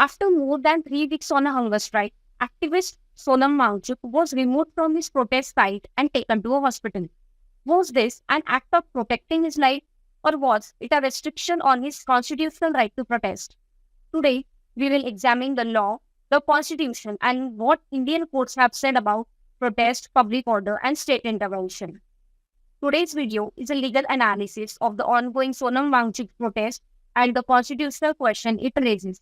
After more than 3 weeks on a hunger strike, activist Sonam Wangchuk was removed from his protest site and taken to a hospital. Was this an act of protecting his life, or was it a restriction on his constitutional right to protest? Today, we will examine the law, the constitution, and what Indian courts have said about protest, public order, and state intervention. Today's video is a legal analysis of the ongoing Sonam Wangchuk protest and the constitutional question it raises.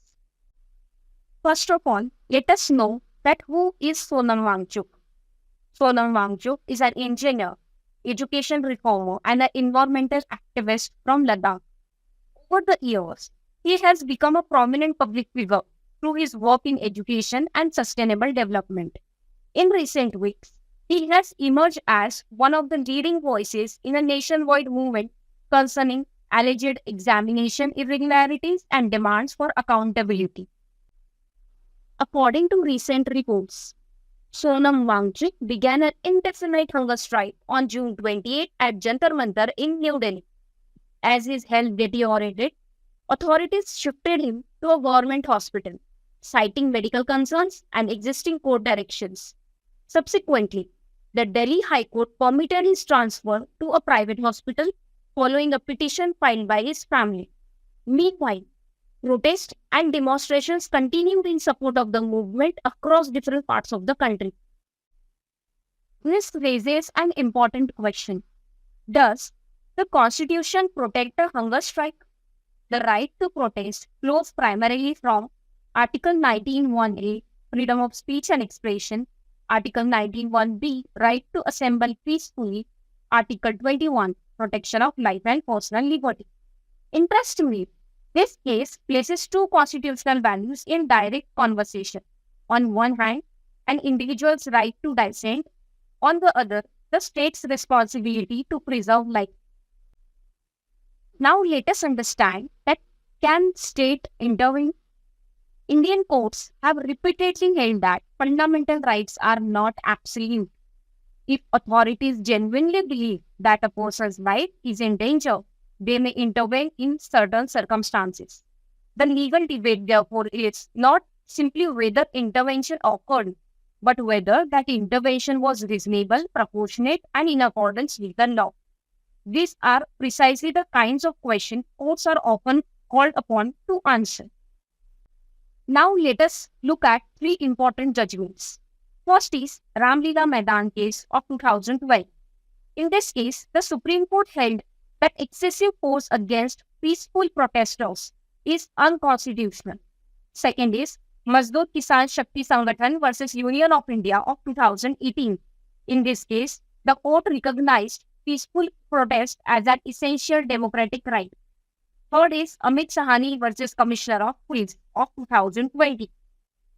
First of all, let us know that who is Sonam Wangchuk. Sonam Wangchuk is an engineer, education reformer, and an environmental activist from Ladakh. Over the years, he has become a prominent public figure through his work in education and sustainable development. In recent weeks, he has emerged as one of the leading voices in a nationwide movement concerning alleged examination irregularities and demands for accountability. According to recent reports, Sonam Wangchuk began an indefinite hunger strike on June 28 at Jantar Mantar in New Delhi. As his health deteriorated, authorities shifted him to a government hospital, citing medical concerns and existing court directions. Subsequently, the Delhi High Court permitted his transfer to a private hospital following a petition filed by his family. Meanwhile, protests and demonstrations continued in support of the movement across different parts of the country. This raises an important question. Does the Constitution protect a hunger strike? The right to protest flows primarily from Article 19(1)(a), freedom of speech and expression, Article 19(1)(b), right to assemble peacefully, Article 21, protection of life and personal liberty. Interestingly, this case places two constitutional values in direct conversation. On one hand, an individual's right to dissent. On the other, the state's responsibility to preserve life. Now let us understand that can state intervene? Indian courts have repeatedly held that fundamental rights are not absolute. If authorities genuinely believe that a person's life is in danger, they may intervene in certain circumstances. The legal debate, therefore, is not simply whether intervention occurred, but whether that intervention was reasonable, proportionate, and in accordance with the law. These are precisely the kinds of questions courts are often called upon to answer. Now let us look at three important judgments. First is Ramlila Maidan case of 2012. In this case, the Supreme Court held that excessive force against peaceful protesters is unconstitutional. Second is Mazdoor Kisan Shakti Sangathan versus Union of India of 2018. In this case, the court recognized peaceful protest as an essential democratic right. Third is Amit Sahani versus Commissioner of Police of 2020.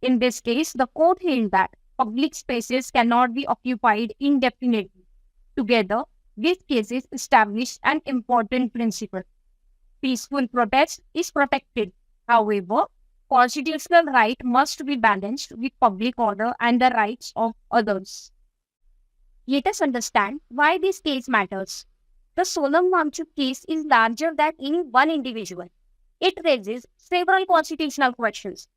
In this case, the court held that public spaces cannot be occupied indefinitely. Together, these cases establish an important principle. Peaceful protest is protected. However, constitutional right must be balanced with public order and the rights of others. Let us understand why this case matters. The Sonam Wangchuk case is larger than any one individual. It raises several constitutional questions.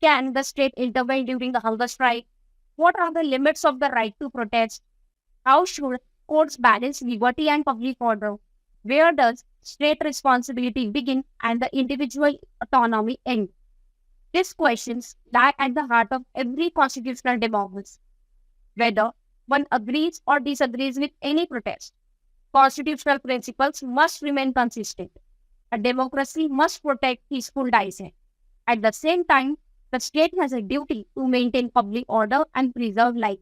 Can the state intervene during the hunger strike? What are the limits of the right to protest? How should courts balance liberty and public order? Where does state responsibility begin and the individual autonomy end? These questions lie at the heart of every constitutional democracy. Whether one agrees or disagrees with any protest, constitutional principles must remain consistent. A democracy must protect peaceful dissent. At the same time, the state has a duty to maintain public order and preserve life.